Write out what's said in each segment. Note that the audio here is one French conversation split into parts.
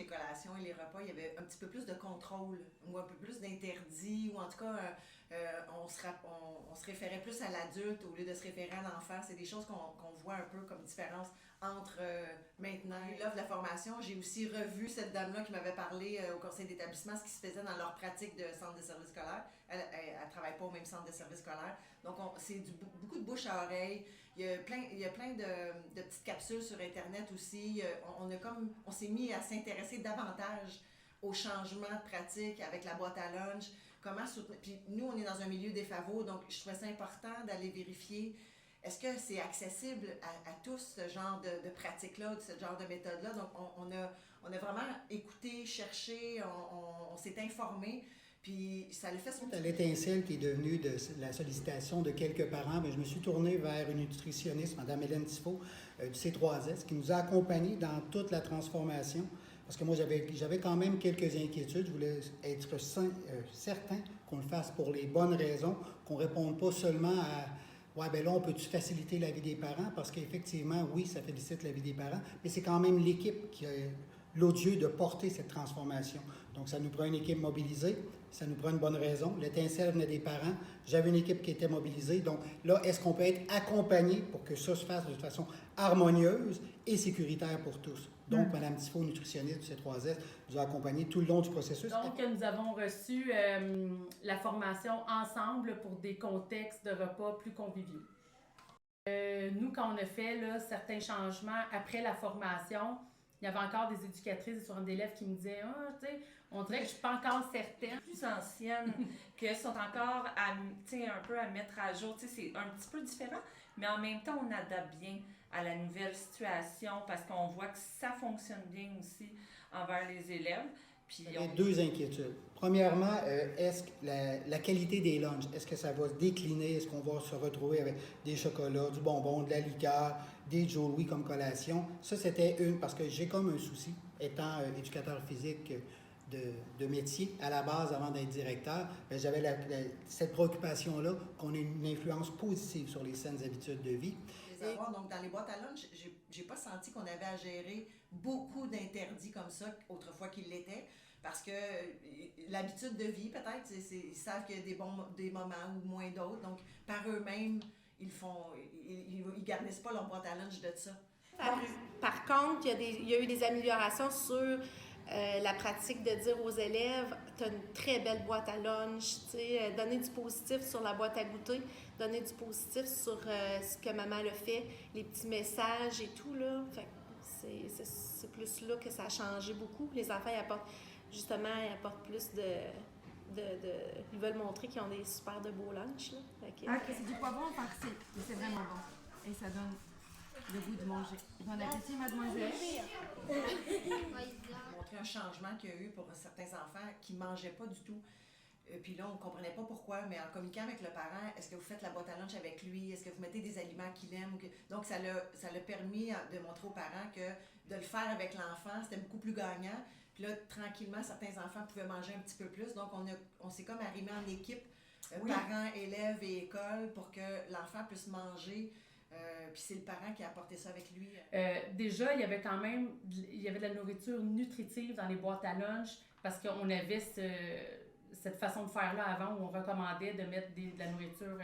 les collations et les repas, il y avait un petit peu plus de contrôle ou un peu plus d'interdit, ou en tout cas, on se référait plus à l'adulte au lieu de se référer à l'enfant. C'est des choses qu'on voit un peu comme différence entre maintenant et l'offre de la formation. J'ai aussi revu cette dame-là qui m'avait parlé au conseil d'établissement, ce qui se faisait dans leur pratique de centre de service scolaire. Elle ne travaille pas au même centre de service scolaire. Donc, c'est beaucoup de bouche à oreille. Il y a plein de petites capsules sur Internet aussi. On s'est mis à s'intéresser davantage aux changements de pratique avec la boîte à lunch. Comment soutenir. Puis nous, on est dans un milieu défaveur, donc je trouvais ça important d'aller vérifier est-ce que c'est accessible à tous ce genre de pratique-là, ce genre de méthode-là. Donc on a vraiment écouté, cherché, on s'est informé. Puis ça le fait son À l'étincelle qui est devenue de la sollicitation de quelques parents, bien, je me suis tourné vers une nutritionniste, Mme Hélène Tifo, du C3S, qui nous a accompagnés dans toute la transformation. Parce que moi, j'avais quand même quelques inquiétudes. Je voulais être certain qu'on le fasse pour les bonnes raisons, qu'on ne réponde pas seulement à ouais, bien là, on peut-tu faciliter la vie des parents? Parce qu'effectivement, oui, ça facilite la vie des parents, mais c'est quand même l'équipe qui a l'odieux de porter cette transformation. Donc, ça nous prend une équipe mobilisée, ça nous prend une bonne raison. L'étincelle venait des parents, j'avais une équipe qui était mobilisée. Donc là, est-ce qu'on peut être accompagné pour que ça se fasse de façon harmonieuse et sécuritaire pour tous? Donc, Mme Tifo, nutritionniste du C3S, nous a accompagnés tout le long du processus. Donc, nous avons reçu la formation ensemble pour des contextes de repas plus conviviaux. Nous, quand on a fait là, certains changements après la formation, il y avait encore des éducatrices et d'élèves qui me disaient « Ah, tu sais, on dirait que je ne suis pas encore certaine. » Plus anciennes, que sont encore un peu à mettre à jour. C'est un petit peu différent, mais en même temps, on adapte bien à la nouvelle situation parce qu'on voit que ça fonctionne bien aussi envers les élèves. Puis il y a deux inquiétudes. Premièrement, est-ce que la qualité des lunchs, est-ce que ça va se décliner? Est-ce qu'on va se retrouver avec des chocolats, du bonbon, de la liqueur, des Joe Louis comme collation? Ça, c'était parce que j'ai comme un souci, étant éducateur physique de métier à la base avant d'être directeur, bien, j'avais cette préoccupation-là qu'on ait une influence positive sur les saines habitudes de vie. Donc, dans les boîtes à lunch, j'ai pas senti qu'on avait à gérer beaucoup d'interdits comme ça, autrefois qu'il l'était, parce que l'habitude de vie, peut-être, ils savent qu'il y a des moments ou moins d'autres, donc par eux-mêmes, ils garnissent pas leur boîte à lunch de ça. Par contre, il y a eu des améliorations sur la pratique de dire aux élèves, tu as une très belle boîte à lunch, donner du positif sur la boîte à goûter, donner du positif sur ce que maman a fait, les petits messages et tout, là. Fait c'est plus là que ça a changé beaucoup. Les enfants, ils apportent plus ils veulent montrer qu'ils ont des super de beaux lunchs, là. C'est du poivron farci, mais c'est vraiment bon. Et ça donne le goût de manger. Bon appétit, mademoiselle. Montrer un changement qu'il y a eu pour certains enfants qui ne mangeaient pas du tout. Puis là, on ne comprenait pas pourquoi, mais en communiquant avec le parent, est-ce que vous faites la boîte à lunch avec lui? Est-ce que vous mettez des aliments qu'il aime? Donc, ça l'a permis de montrer aux parents que de le faire avec l'enfant, c'était beaucoup plus gagnant. Puis là, tranquillement, certains enfants pouvaient manger un petit peu plus. Donc, on s'est comme arrimé en équipe, parents, élèves et école, pour que l'enfant puisse manger. Puis c'est le parent qui a apporté ça avec lui. Déjà, il y avait de la nourriture nutritive dans les boîtes à lunch parce qu'on avait cette façon de faire-là avant où on recommandait de mettre de la nourriture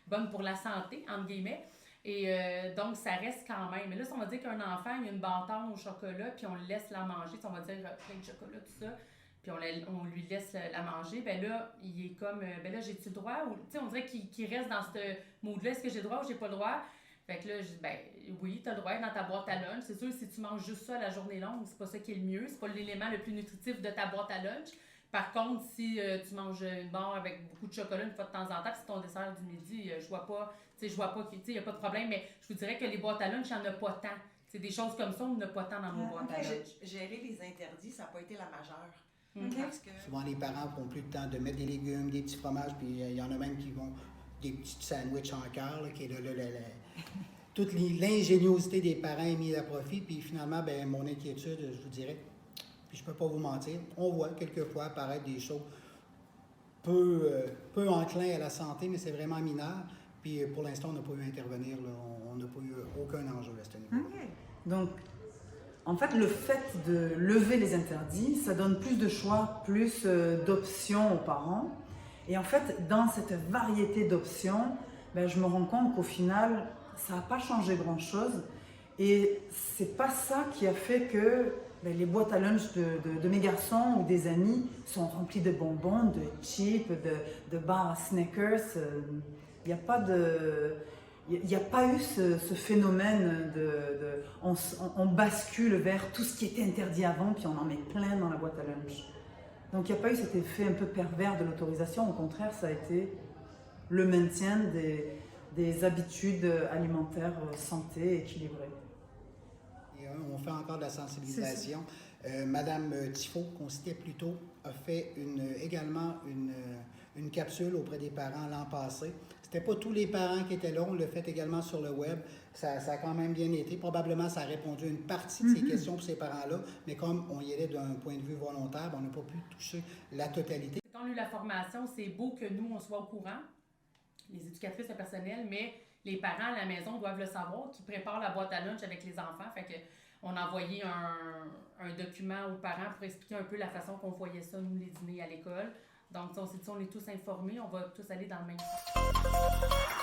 bonne pour la santé, entre guillemets. Et donc, ça reste quand même. Mais là, si on va dire qu'un enfant, il a une bâtonne au chocolat, puis on le laisse la manger, si on va dire plein de chocolat, tout ça, puis on lui laisse la manger, ben là, il est comme, ben là, j'ai-tu le droit? Ou, tu sais, on dirait qu'il reste dans ce mood-là, est-ce que j'ai le droit ou j'ai pas le droit? Fait que là, je dis, ben oui, t'as le droit dans ta boîte à lunch. C'est sûr, si tu manges juste ça la journée longue, c'est pas ça qui est le mieux. C'est pas l'élément le plus nutritif de ta boîte à lunch. Par contre, si tu manges une barre avec beaucoup de chocolat une fois de temps en temps, puis c'est ton dessert du midi, je vois pas, il n'y a pas de problème. Mais je vous dirais que les boîtes à lunch, il n'y en a pas tant. C'est des choses comme ça, on n'en a pas tant dans nos boîtes à lunch. Gérer les interdits, ça n'a pas été la majeure. Parce que souvent, les parents n'ont plus le temps de mettre des légumes, des petits fromages, puis il y en a même qui vont des petits sandwichs en cœur, qui est toute l'ingéniosité des parents est mise à profit, puis finalement, ben mon inquiétude, je vous dirais, puis je peux pas vous mentir, on voit quelquefois apparaître des choses peu enclins à la santé, mais c'est vraiment mineur. Puis pour l'instant, on n'a pas eu à intervenir, là. On n'a pas eu aucun enjeu à ce niveau. OK. Donc, En fait, le fait de lever les interdits, ça donne plus de choix, plus d'options aux parents. Et en fait, dans cette variété d'options, je me rends compte qu'au final, ça n'a pas changé grand-chose. Et c'est pas ça qui a fait que les boîtes à lunch de mes garçons ou des amis sont remplies de bonbons, de chips, de barres à Snickers. Il n'y a pas de... Il n'y a pas eu ce phénomène on bascule vers tout ce qui était interdit avant, puis on en met plein dans la boîte à lunch. Donc il n'y a pas eu cet effet un peu pervers de l'autorisation. Au contraire, ça a été le maintien des habitudes alimentaires santé équilibrées. Et on fait encore de la sensibilisation. Madame Tifo, qu'on citait plus tôt, a fait également une capsule auprès des parents l'an passé. C'était pas tous les parents qui étaient là, on l'a fait également sur le web. Ça a quand même bien été. Probablement, ça a répondu à une partie de ces questions pour ces parents-là, mais comme on y allait d'un point de vue volontaire, on n'a pas pu toucher la totalité. Quand on a eu la formation, c'est beau que nous, on soit au courant, les éducatrices, le personnel, mais les parents à la maison doivent le savoir, qui préparent la boîte à lunch avec les enfants. Fait que on a envoyé un document aux parents pour expliquer un peu la façon qu'on voyait ça, nous, les dîners à l'école. Donc, on s'est dit, on est tous informés, on va tous aller dans le même sens.